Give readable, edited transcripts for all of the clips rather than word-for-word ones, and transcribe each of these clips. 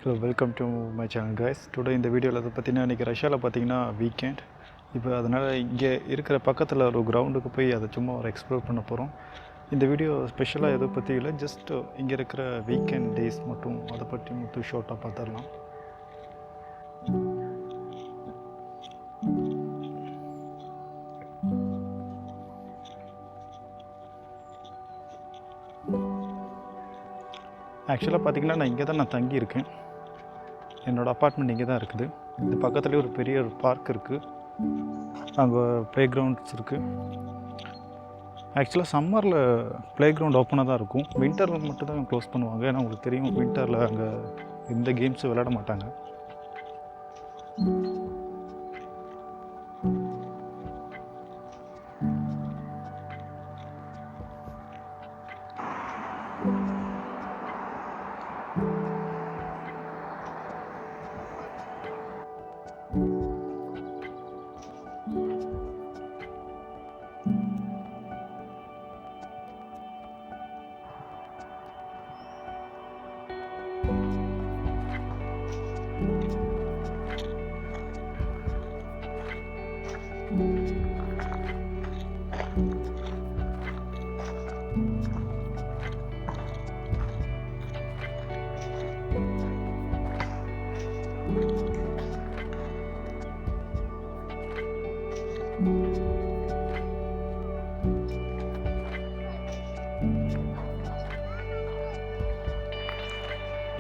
Hello welcome to my channel guys. Today இந்த வீடியோவில் அதை பார்த்தீங்கன்னா இன்றைக்கி ரஷ்யாவில் பார்த்தீங்கன்னா வீக்கெண்ட். இப்போ அதனால் இங்கே இருக்கிற பக்கத்தில் ஒரு கிரவுண்டுக்கு போய் அதை சும்மா ஒரு எக்ஸ்ப்ளோர் பண்ண போகிறோம். இந்த வீடியோ ஸ்பெஷலாக எதை பற்றி இல்லை, ஜஸ்ட் இங்கே இருக்கிற வீக்கெண்ட் டேஸ் மட்டும் அதை பற்றி மட்டும் ஷார்ட்டாக பார்த்துடலாம். ஆக்சுவலாக பார்த்திங்கன்னா நான் இங்கே தான் தங்கியிருக்கேன். என்னோடய அப்பார்ட்மெண்ட் இங்கே தான் இருக்குது. இது பக்கத்துலேயே ஒரு பெரிய ஒரு பார்க் இருக்குது, அங்கே ப்ளே கிரவுண்ட்ஸ் இருக்குது. ஆக்சுவலாக சம்மரில் ப்ளே கிரவுண்ட் ஓப்பனாக தான் இருக்கும், வின்டரில் மட்டும் தான் க்ளோஸ் பண்ணுவாங்க. ஏன்னா உங்களுக்கு தெரியும், வின்டரில் அங்கே இந்த கேம்ஸு விளையாட மாட்டாங்க.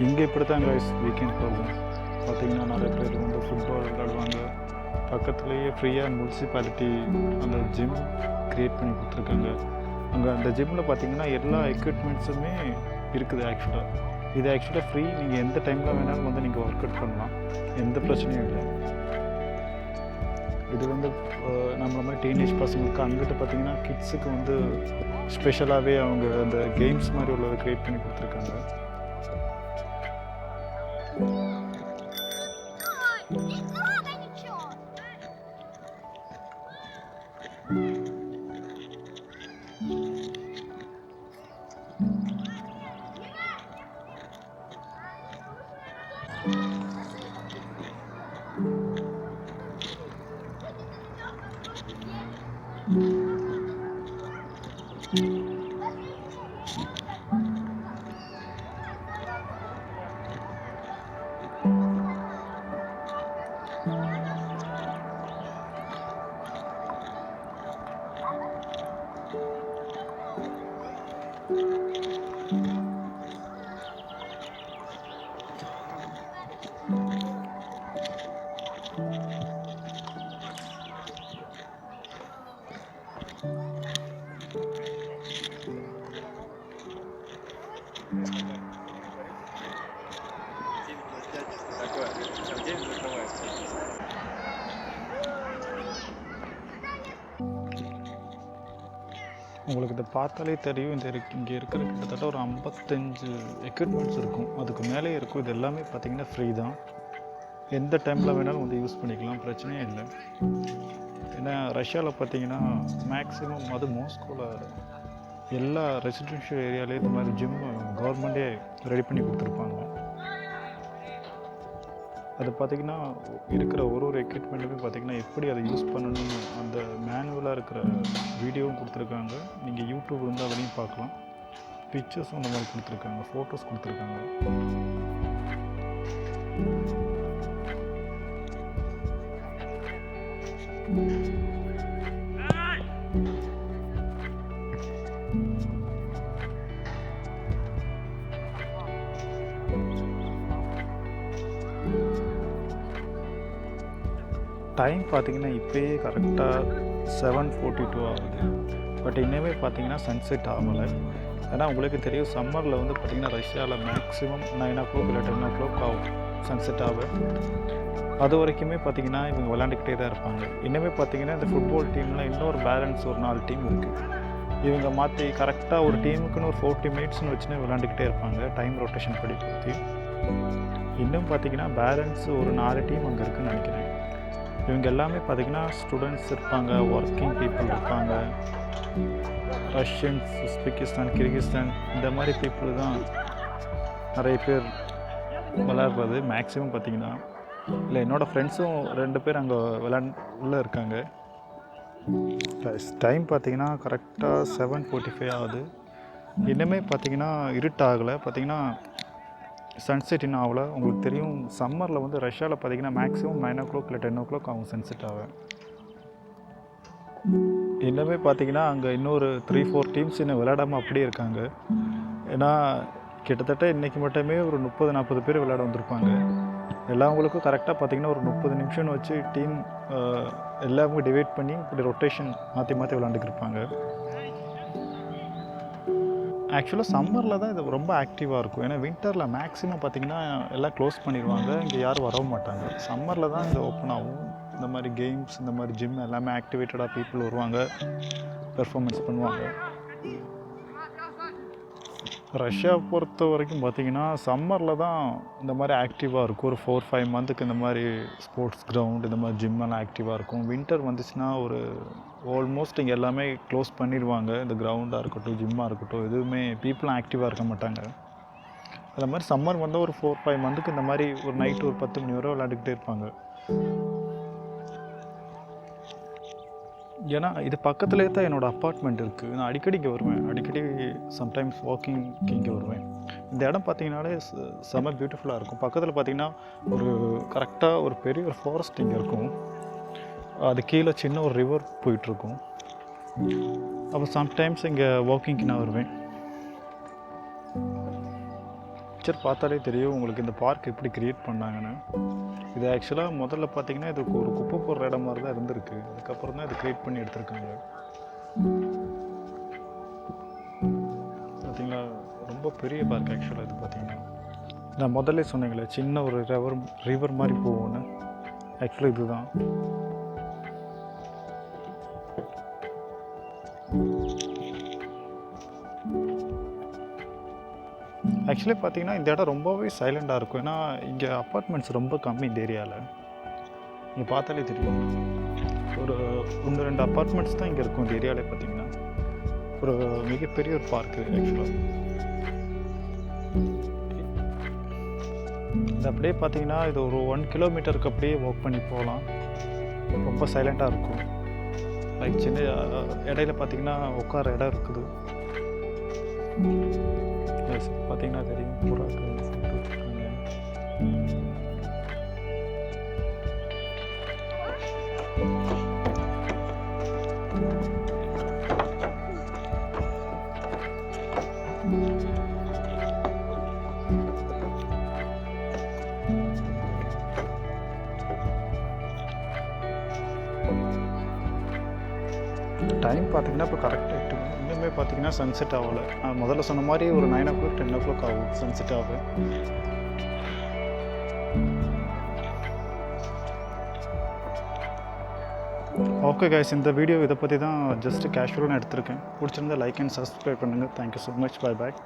இங்கே இப்படி தான் கைஸ் வீக்கெண்ட் போகும். பார்த்திங்கன்னா நிறைய பேர் வந்து ஃபுட்பால் விளையாடுவாங்க. பக்கத்துலேயே ஃப்ரீயாக முனிசிபாலிட்டி அந்த ஜிம் க்ரியேட் பண்ணி கொடுத்துருக்காங்க. அங்கே அந்த ஜிம்மில் பார்த்திங்கன்னா எல்லா எக்யூப்மெண்ட்ஸுமே இருக்குது. இது ஆக்சுவலாக ஃப்ரீ. நீங்கள் எந்த டைமில் வேணாலும் வந்து நீங்கள் ஒர்க் அவுட் பண்ணலாம், எந்த பிரச்சனையும் இல்லை. இது வந்து நம்மள மாதிரி டீனேஜ் பசங்களுக்கு. அங்கிட்ட பார்த்திங்கன்னா கிட்ஸுக்கு வந்து ஸ்பெஷலாகவே அவங்க அந்த கேம்ஸ் மாதிரி உள்ளதை க்ரியேட் பண்ணி கொடுத்துருக்காங்க. உங்களுக்கு இதை பார்த்தாலே தெரியும், இங்கே இருக்கிற கிட்டத்தட்ட ஒரு 55 எக்யூப்மெண்ட்ஸ் இருக்கும், அதுக்கு மேலே இருக்கும். இது எல்லாமே பார்த்திங்கன்னா ஃப்ரீ தான். எந்த டைமில் வேணாலும் வந்து யூஸ் பண்ணிக்கலாம், பிரச்சனையே இல்லை. ஏன்னா ரஷ்யாவில் பார்த்திங்கன்னா மேக்ஸிமம் அது மாஸ்கோவில் எல்லா ரெசிடென்ஷியல் ஏரியாலேயும் இந்த மாதிரி ஜிம் கவர்மெண்ட்டே ரெடி பண்ணி கொடுத்துருப்பாங்க. அது பார்த்திங்கன்னா இருக்கிற ஒரு எக்யூப்மெண்ட்டுமே பார்த்திங்கன்னா எப்படி அதை யூஸ் பண்ணணும்னு அந்த மேனுவலாக இருக்கிற வீடியோவும் கொடுத்துருக்காங்க. நீங்கள் யூடியூப் இருந்தால் அதையும் பார்க்கலாம். பிக்சர்ஸும் அந்த மாதிரி கொடுத்துருக்காங்க, ஃபோட்டோஸ் கொடுத்துருக்காங்க. டைம் பார்த்திங்கன்னா இப்போயே கரெக்டாக 7:42 ஆகுது. பட் இன்னுமே பார்த்திங்கன்னா சன்செட் ஆகலை. ஏன்னா உங்களுக்கு தெரியும், சம்மரில் வந்து பார்த்திங்கன்னா ரஷ்யாவில் மேக்ஸிமம் 9 இல்லை 10 ஆகும் சன்செட் ஆகும். அது வரைக்குமே பார்த்திங்கன்னா இவங்க விளையாண்டுக்கிட்டே தான் இருப்பாங்க. இன்னுமே பார்த்திங்கன்னா இந்த ஃபுட்பால் டீமில் இன்னொரு பேலன்ஸ் ஒரு 4 டீம் இருக்குது. இவங்க மாற்றி கரெக்டாக ஒரு டீமுக்குன்னு ஒரு 40 மினிட்ஸ்னு வச்சுன்னு விளையாண்டுக்கிட்டே இருப்பாங்க, டைம் ரொட்டேஷன் படி பற்றி. இன்னும் பார்த்திங்கன்னா பேலன்ஸ் ஒரு 4 டீம் அங்கே இருக்குதுன்னு நினைக்கிறேன். இவங்க எல்லாமே பார்த்திங்கன்னா ஸ்டூடெண்ட்ஸ் இருப்பாங்க, ஒர்க்கிங் பீப்புள் இருப்பாங்க, ரஷ்யன்ஸ், உஸ்பெகிஸ்தான், கிர்கிஸ்தான் இந்த மாதிரி பீப்புள் தான் நிறைய பேர் விளையாடுறது மேக்ஸிமம் பார்த்தீங்கன்னா. இல்லை என்னோடய ஃப்ரெண்ட்ஸும் 2 பேர் அங்கே உள்ளே இருக்காங்க. டைம் பார்த்தீங்கன்னா கரெக்டாக 7:45 ஆகுது. இன்னுமே பார்த்தீங்கன்னா இருட்டாகலை. பார்த்தீங்கன்னா சன்செட் இன்னும் ஆகலை. உங்களுக்கு தெரியும் சம்மரில் வந்து ரஷ்யாவில் பார்த்தீங்கன்னா மேக்ஸிமம் 9 இல்லை 10 ஆகும் சன்செட் ஆக. இன்னுமே பார்த்தீங்கன்னா அங்கே இன்னொரு 3-4 டீம்ஸ் இன்னும் விளையாடாமல் அப்படியே இருக்காங்க. ஏன்னா கிட்டத்தட்ட இன்றைக்கி மட்டுமே ஒரு 30-40 பேர் விளையாட வந்திருப்பாங்க. எல்லாவங்களுக்கும் கரெக்டாக பார்த்தீங்கன்னா ஒரு 30 நிமிஷம்னு வச்சு டீம் எல்லாமே டிவைட் பண்ணி இப்படி ரொட்டேஷன் மாற்றி மாற்றி விளாண்டுக்கிருப்பாங்க. ஆக்சுவலாக சம்மரில் தான் இது ரொம்ப ஆக்டிவாக இருக்கும். ஏன்னா வின்டரில் மேக்ஸிமம் பார்த்திங்கன்னா எல்லாம் க்ளோஸ் பண்ணிடுவாங்க, இங்கே யாரும் வரவும் மாட்டாங்க. சம்மரில் தான் இது ஓப்பன் ஆகும். இந்த மாதிரி கேம்ஸ், இந்த மாதிரி ஜிம் எல்லாமே ஆக்டிவேட்டடாக பீப்புள் வருவாங்க, பெர்ஃபார்மன்ஸ் பண்ணுவாங்க. ரஷ்யா பொறுத்த வரைக்கும் பார்த்திங்கன்னா சம்மரில் தான் இந்த மாதிரி ஆக்டிவாக இருக்கும். ஒரு 4-5 மந்த்துக்கு இந்த மாதிரி ஸ்போர்ட்ஸ் கிரவுண்ட், இந்த மாதிரி ஜிம்மெல்லாம் ஆக்டிவாக இருக்கும். வின்டர் வந்துச்சுன்னா ஒரு ஆல்மோஸ்ட் இங்கே எல்லாமே க்ளோஸ் பண்ணிடுவாங்க. இந்த கிரவுண்டாக இருக்கட்டும், ஜிம்மாக இருக்கட்டும், எதுவுமே பீப்புளும் ஆக்டிவாக இருக்க மாட்டாங்க. அது மாதிரி சம்மர் வந்தால் ஒரு 4-5 மந்த்துக்கு இந்த மாதிரி ஒரு நைட்டு ஒரு 10 மணி வரை விளையாண்டுக்கிட்டே இருப்பாங்க. ஏன்னா இது பக்கத்துலேயே தான் என்னோடய அப்பார்ட்மெண்ட் இருக்குது. நான் அடிக்கடி இங்கே வருவேன். அடிக்கடி சம்டைம்ஸ் வாக்கிங் இங்கே வருவேன். இந்த இடம் பார்த்திங்கனாலே செம்ம பியூட்டிஃபுல்லாக இருக்கும். பக்கத்தில் பார்த்திங்கன்னா ஒரு கரெக்டாக ஒரு பெரிய ஒரு ஃபாரஸ்ட் இங்கே இருக்கும். அது கீழே சின்ன ஒரு ரிவர் போயிட்டுருக்கும். அப்போ சம்டைம்ஸ் இங்கே வாக்கிங்க்கு நான் வருவேன். பிக்சர் பார்த்தாலே தெரியும் உங்களுக்கு இந்த பார்க் எப்படி க்ரியேட் பண்ணாங்கன்னு. இது ஆக்சுவலாக முதல்ல பார்த்திங்கன்னா இது ஒரு குப்பை போடுற இடம் மாதிரி தான் இருந்திருக்கு. அதுக்கப்புறம் தான் இது க்ரியேட் பண்ணி எடுத்திருக்காங்க. பார்த்திங்களா, ரொம்ப பெரிய பார்க் ஆக்சுவலாக இது. பார்த்திங்கன்னா நான் முதல்ல சொன்னீங்களே சின்ன ஒரு ரிவர் மாதிரி போகும்னு, ஆக்சுவலாக இதுதான். ஆக்சுவலி பார்த்தீங்கன்னா இந்த இடம் ரொம்பவே சைலண்டாக இருக்கும். ஏன்னா இங்கே அப்பார்ட்மெண்ட்ஸ் ரொம்ப கம்மி இந்த ஏரியாவில். நீங்கள் பார்த்தாலே தெரியும், ஒரு 1-2 அப்பார்ட்மெண்ட்ஸ் தான் இங்கே இருக்கும் இந்த ஏரியாவிலே. பார்த்தீங்கன்னா ஒரு மிகப்பெரிய ஒரு பார்க்கு ஆக்சுவலாக. இது அப்படியே பார்த்தீங்கன்னா இது ஒரு 1 கிலோமீட்டருக்கு அப்படியே வாக் பண்ணி போகலாம். ரொம்ப சைலண்ட்டாக இருக்கும். லைக் சின்ன இடையில பார்த்தீங்கன்னா உட்கார இடம் இருக்குது. பார்த்தீங்கன்னா தெரியும் புறாக்கு டைம் பார்த்தீங்கன்னா இப்போ கரெக்டாக 8 மணி. இன்னுமே பார்த்தீங்கன்னா சன்செட் ஆகலை. நான் முதல்ல சொன்ன மாதிரி ஒரு 9 10 ஆகும் சன்செட் ஆக. ஓகே கைஸ், இந்த வீடியோ இதை பற்றி தான் ஜஸ்ட் கேஷுவலாக நான் எடுத்திருக்கேன். பிடிச்சிருந்தா லைக் அண்ட் சப்ஸ்கிரைப் பண்ணுங்கள். Thank you so much. Bye bye.